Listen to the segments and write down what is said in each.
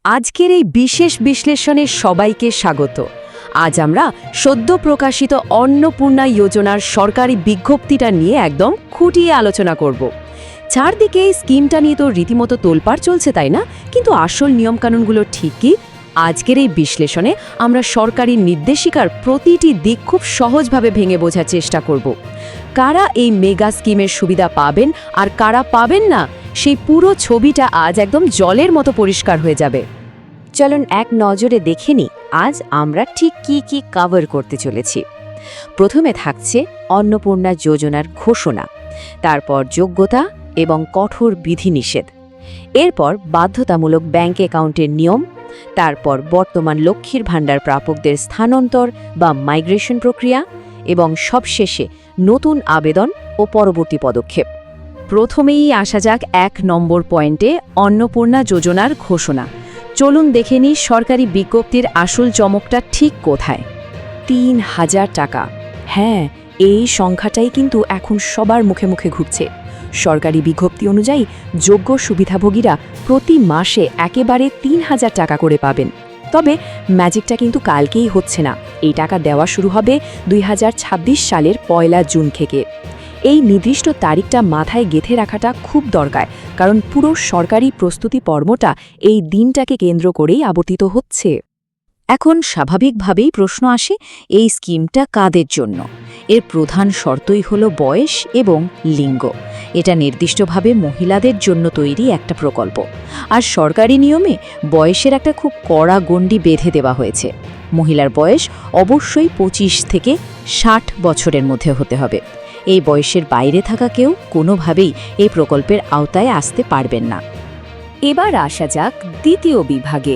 আজকের এই বিশেষ বিশ্লেষণে সবাইকে স্বাগত। আজ আমরা সদ্য প্রকাশিত অন্নপূর্ণা যোজনার সরকারি বিজ্ঞপ্তিটা নিয়ে একদম খুঁটিয়ে আলোচনা করব। চারদিকে এই স্কিমটা নিয়ে তো রীতিমতো তোলপাড় চলছে, তাই না? কিন্তু আসল নিয়মকানুনগুলো ঠিক কি? আজকের এই বিশ্লেষণে আমরা সরকারি নির্দেশিকার প্রতিটি দিক খুব সহজভাবে ভেঙে বোঝার চেষ্টা করব। কারা এই মেগা স্কিমের সুবিধা পাবেন আর কারা পাবেন না, সেই পুরো ছবিটা আজ একদম জলের মতো পরিষ্কার হয়ে যাবে। চলুন এক নজরে দেখে নিই আজ আমরা ঠিক কি কভার করতে চলেছি। প্রথমে থাকছে অন্নপূর্ণা যোজনার ঘোষণা, তারপর যোগ্যতা এবং কঠোর বিধিনিষেধ, এরপর বাধ্যতামূলক ব্যাংক অ্যাকাউন্টের নিয়ম, তারপর বর্তমান লক্ষ্মীর ভাণ্ডার প্রাপকদের স্থানান্তর বা মাইগ্রেশন প্রক্রিয়া এবং সবশেষে নতুন আবেদন ও পরবর্তী পদক্ষেপ। প্রথমেই আসা যাক ১ নম্বর পয়েন্টে, অন্নপূর্ণা যোজনার ঘোষণা। চলুন দেখে নিই সরকারি বিজ্ঞপ্তির আসল চমকটা ঠিক কোথায়। ৩,০০০ টাকা। হ্যাঁ, এই সংখ্যাটাই কিন্তু এখন সবার মুখে মুখে ঘুরছে। সরকারি বিজ্ঞপ্তি অনুযায়ী যোগ্য সুবিধাভোগীরা প্রতি মাসে একেবারে ৩,০০০ টাকা করে পাবেন। তবে ম্যাজিকটা কিন্তু কালকেই হচ্ছে না। এই টাকা দেওয়া শুরু হবে ২০২৬ সালের ১ জুন থেকে। এই নির্দিষ্ট তারিখটা মাথায় গেঁথে রাখাটা খুব দরকার, কারণ পুরো সরকারি প্রস্তুতি পর্বটা এই দিনটাকে কেন্দ্র করেই আবর্তিত হচ্ছে। এখন স্বাভাবিকভাবেই প্রশ্ন আসে, এই স্কিমটা কাদের জন্য? এর প্রধান শর্তই হলো বয়স এবং লিঙ্গ। এটা নির্দিষ্টভাবে মহিলাদের জন্য তৈরি একটা প্রকল্প, আর সরকারি নিয়মে বয়সের একটা খুব কড়া গণ্ডি বেঁধে দেওয়া হয়েছে। মহিলার বয়স অবশ্যই ২৫ থেকে ৬০ বছরের মধ্যে হতে হবে। এই বয়সের বাইরে থাকা কেউ কোনোভাবেই এই প্রকল্পের আওতায় আসতে পারবেন না। এবার আসা যাক দ্বিতীয় বিভাগে,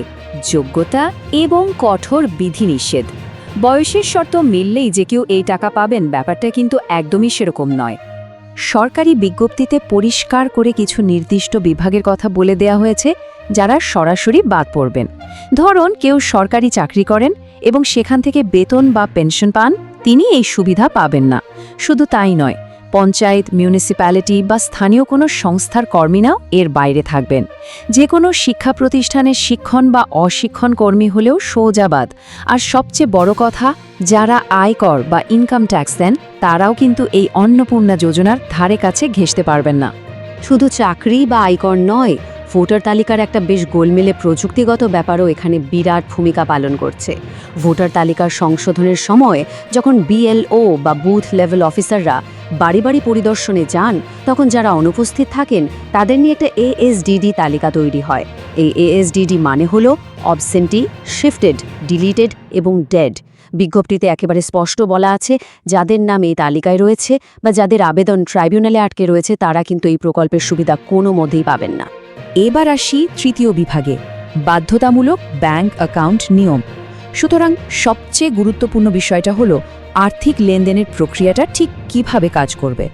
যোগ্যতা এবং কঠোর বিধিনিষেধ। বয়সের শর্ত মিললেই যে কেউ এই টাকা পাবেন, ব্যাপারটা কিন্তু একদমই সেরকম নয়। সরকারি বিজ্ঞপ্তিতে পরিষ্কার করে কিছু নির্দিষ্ট বিভাগের কথা বলে দেয়া হয়েছে, যারা সরাসরি বাদ পড়বেন। ধরুন কেউ সরকারি চাকরি করেন এবং সেখান থেকে বেতন বা পেনশন পান, তিনি এই সুবিধা পাবেন না। শুধু তাই নয়, পঞ্চায়েত, মিউনিসিপ্যালিটি বা স্থানীয় কোনো সংস্থার কর্মীরাও এর বাইরে থাকবেন। যে কোনো শিক্ষা প্রতিষ্ঠানের শিক্ষণ বা অশিক্ষণ কর্মী হলেও সোজা বাদ। আর সবচেয়ে বড় কথা, যারা আয়কর বা ইনকাম ট্যাক্স দেন, তারাও কিন্তু এই অন্নপূর্ণা যোজনার ধারে কাছে ঘেঁষতে পারবেন না। শুধু চাকরি বা আয়কর নয়, ভোটার তালিকার একটা বেশ গোলমেলে প্রযুক্তিগত ব্যাপারও এখানে বিরাট ভূমিকা পালন করছে। ভোটার তালিকার সংশোধনের সময় যখন বিএলও বা বুথ লেভেল অফিসাররা বাড়ি বাড়ি পরিদর্শনে যান, তখন যারা অনুপস্থিত থাকেন তাদের নিয়ে একটা এএসডিডি তালিকা তৈরি হয়। এই এএসডিডি মানে হলো অবসেন্টি, শিফটেড, ডিলিটেড এবং ডেড। বিজ্ঞপ্তিতে একেবারে স্পষ্ট বলা আছে, যাদের নাম এই তালিকায় রয়েছে বা যাদের আবেদন ট্রাইব্যুনালে আটকে রয়েছে, তারা কিন্তু এই প্রকল্পের সুবিধা কোনো মতেই পাবেন না। এবার আসি তৃতীয় বিভাগে, বাধ্যতামূলক ব্যাংক অ্যাকাউন্ট নিয়ম। সুতরাং সবচেয়ে গুরুত্বপূর্ণ বিষয়টা হলো আর্থিক লেনদেনের প্রক্রিয়াটা ঠিক কিভাবে কাজ করবে।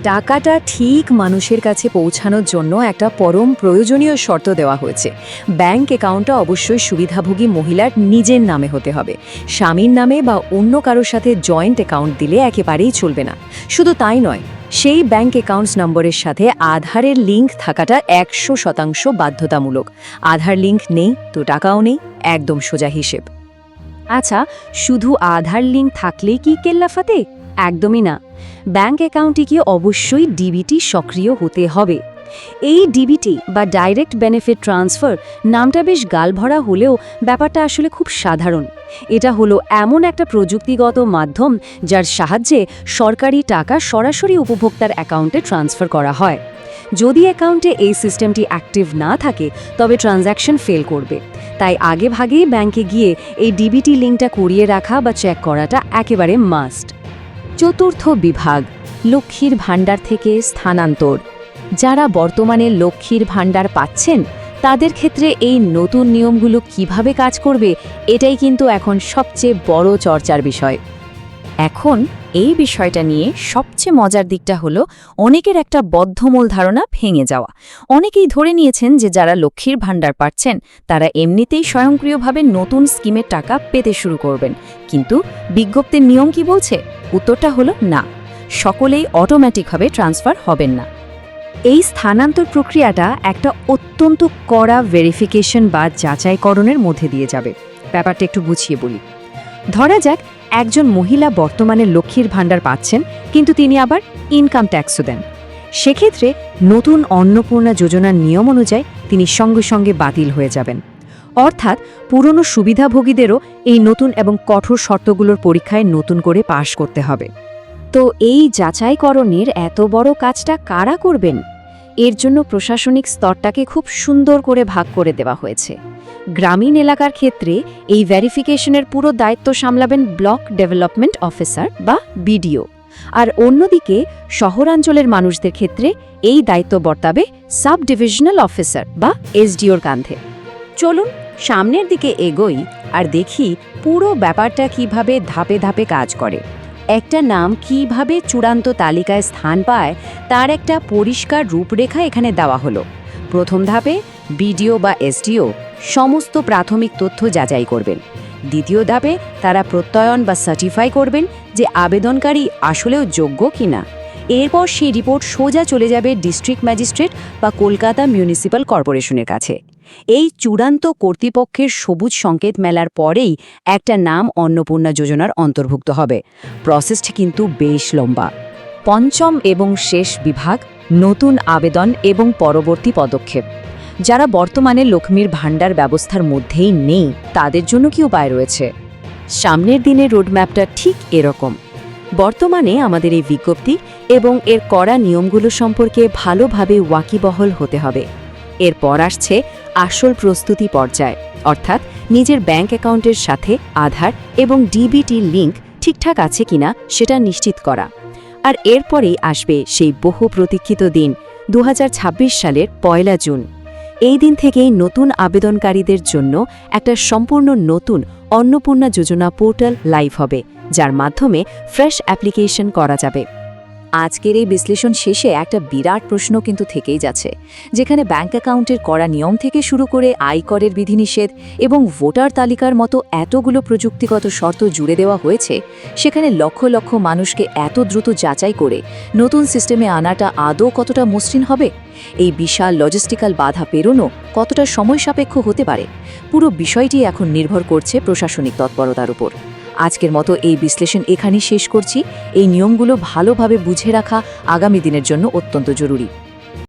টাকাটা ঠিক মানুষের কাছে পৌঁছানোর জন্য একটা পরম প্রয়োজনীয় শর্ত দেওয়া হয়েছে। ব্যাংক অ্যাকাউন্টটা অবশ্যই সুবিধাভোগী মহিলার নিজের নামে হতে হবে। স্বামীর নামে বা অন্য কারোর সাথে জয়েন্ট অ্যাকাউন্ট দিলে একেবারেই চলবে না। শুধু তাই নয়, সেই ব্যাংক অ্যাকাউন্টস নম্বরের সাথে আধারের লিঙ্ক থাকাটা ১০০% বাধ্যতামূলক। আধার লিঙ্ক নেই তো টাকাও নেই, একদম সোজা হিসেব। আচ্ছা, শুধু আধার লিঙ্ক থাকলেই কি কেল্লাফাতে? একদমই না। ব্যাংক অ্যাকাউন্টে কি অবশ্যই ডিবিটি সক্রিয় হতে হবে। এই ডিবিটি বা ডাইরেক্ট বেনিফিট ট্রান্সফার নামটা বেশ গালভরা হলেও ব্যাপারটা আসলে খুব সাধারণ। এটা হলো এমন একটা প্রযুক্তিগত মাধ্যম যার সাহায্যে সরকারি টাকা সরাসরি উপভোক্তার অ্যাকাউন্টে ট্রান্সফার করা হয়। যদি অ্যাকাউন্টে এই সিস্টেমটি অ্যাক্টিভ না থাকে, তবে ট্রানজ্যাকশন ফেল করবে। তাই আগে ভাগেই ব্যাংকে গিয়ে এই ডিবিটি লিঙ্কটা করিয়ে রাখা বা চেক করাটা একেবারে মাস্ট। চতুর্থ বিভাগ, লক্ষ্মীর ভাণ্ডার থেকে স্থানান্তর। যারা বর্তমানে লক্ষ্মীর ভাণ্ডার পাচ্ছেন, তাদের ক্ষেত্রে এই নতুন নিয়মগুলো কিভাবে কাজ করবে, এটাই কিন্তু এখন সবচেয়ে বড় চর্চার বিষয়। এখন এই বিষয়টা নিয়ে সবচেয়ে মজার দিকটা হলো, অনেকের একটা বদ্ধমূল ধারণা ভেঙে যাওয়া। অনেকেই ধরে নিয়েছেন যে যারা লক্ষ্মীর ভাণ্ডার পাচ্ছেন, তারা এমনিতেই স্বয়ংক্রিয়ভাবে নতুন স্কিমের টাকা পেতে শুরু করবেন। কিন্তু বিজ্ঞপ্তির নিয়ম কি বলছে? উত্তরটা হলো না, সকলেই অটোমেটিকভাবে ট্রান্সফার হবেন না। এই স্থানান্তর প্রক্রিয়াটা একটা অত্যন্ত কড়া ভেরিফিকেশন বা যাচাইকরণের মধ্যে দিয়ে যাবে। ব্যাপারটা একটু গুছিয়ে বলি। ধরা যাক একজন মহিলা বর্তমানে লক্ষ্মীর ভাণ্ডার পাচ্ছেন, কিন্তু তিনি আবার ইনকাম ট্যাক্সও দেন। সেক্ষেত্রে নতুন অন্নপূর্ণা যোজনার নিয়ম অনুযায়ী তিনি সঙ্গে সঙ্গে বাতিল হয়ে যাবেন। অর্থাৎ পুরনো সুবিধাভোগীদেরও এই নতুন এবং কঠোর শর্তগুলোর পরীক্ষায় নতুন করে পাশ করতে হবে। তো এই যাচাইকরণের এত বড় কাজটা কারা করবেন? এর জন্য প্রশাসনিক স্তরটাকে খুব সুন্দর করে ভাগ করে দেওয়া হয়েছে। গ্রামীণ এলাকার ক্ষেত্রে এই ভেরিফিকেশনের পুরো দায়িত্ব সামলাবেন ব্লক ডেভেলপমেন্ট অফিসার বা বিডিও, আর অন্যদিকে শহরাঞ্চলের মানুষদের ক্ষেত্রে এই দায়িত্ব বর্তাবে সাব ডিভিশনাল অফিসার বা এসডিওর কাঁধে। চলুন সামনের দিকে এগোই আর দেখি পুরো ব্যাপারটা কিভাবে ধাপে ধাপে কাজ করে। একটা নাম কিভাবে চূড়ান্ত তালিকায় স্থান পায় তার একটা পরিষ্কার রূপরেখা এখানে দেওয়া হলো। প্রথম ধাপে বিডিও বা এসডিও সমস্ত প্রাথমিক তথ্য যাচাই করবেন। দ্বিতীয় ধাপে তারা প্রত্যয়ন বা সার্টিফাই করবেন যে আবেদনকারী আসলেও যোগ্য কিনা। এরপর সেই রিপোর্ট সোজা চলে যাবে ডিস্ট্রিক্ট ম্যাজিস্ট্রেট বা কলকাতা মিউনিসিপ্যাল কর্পোরেশনের কাছে। এই চূড়ান্ত কর্তৃপক্ষের সবুজ সংকেত মেলার পরেই একটা নাম অন্নপূর্ণা যোজনার অন্তর্ভুক্ত হবে। প্রসেসটি কিন্তু বেশ লম্বা। পঞ্চম এবং শেষ বিভাগ, নতুন আবেদন এবং পরবর্তী পদক্ষেপ। যারা বর্তমানে লক্ষ্মীর ভাণ্ডার ব্যবস্থার মধ্যেই নেই, তাদের জন্য কি উপায় রয়েছে? সামনের দিনের রোডম্যাপটা ঠিক এরকম। বর্তমানে আমাদের এই বিজ্ঞপ্তি এবং এর কড়া নিয়মগুলো সম্পর্কে ভালোভাবে ওয়াকিবহল হতে হবে। এরপর আসছে আসল প্রস্তুতি পর্যায়, অর্থাৎ নিজের ব্যাংক অ্যাকাউন্টের সাথে আধার এবং ডিবিটি লিঙ্ক ঠিকঠাক আছে কিনা সেটা নিশ্চিত করা। আর এরপরেই আসবে সেই বহু প্রতীক্ষিত দিন, 2026 সালের 1 জুন। এই দিন থেকেই নতুন আবেদনকারীদের জন্য একটা সম্পূর্ণ নতুন অন্নপূর্ণা যোজনা পোর্টাল লাইভ হবে, যার মাধ্যমে ফ্রেশ অ্যাপ্লিকেশন করা যাবে। আজকের এই বিশ্লেষণ শেষে একটা বিরাট প্রশ্ন কিন্তু থেকেই যাচ্ছে, যেখানে ব্যাংক অ্যাকাউন্টের করা নিয়ম থেকে শুরু করে আয়করের বিধিনিষেধ এবং ভোটার তালিকার মতো এতগুলো প্রযুক্তিগত শর্ত জুড়ে দেওয়া হয়েছে, সেখানে লক্ষ লক্ষ মানুষকে এত দ্রুত যাচাই করে নতুন সিস্টেমে আনাটা আদৌ কতটা মসৃণ হবে? এই বিশাল লজিস্টিক্যাল বাধা পেরোনো কতটা সময় সাপেক্ষ হতে পারে? পুরো বিষয়টি এখন নির্ভর করছে প্রশাসনিক তৎপরতার উপর। আজকের মতো এই বিশ্লেষণ এখানেই শেষ করছি। এই নিয়মগুলো ভালোভাবে বুঝে রাখা আগামী দিনের জন্য অত্যন্ত জরুরি।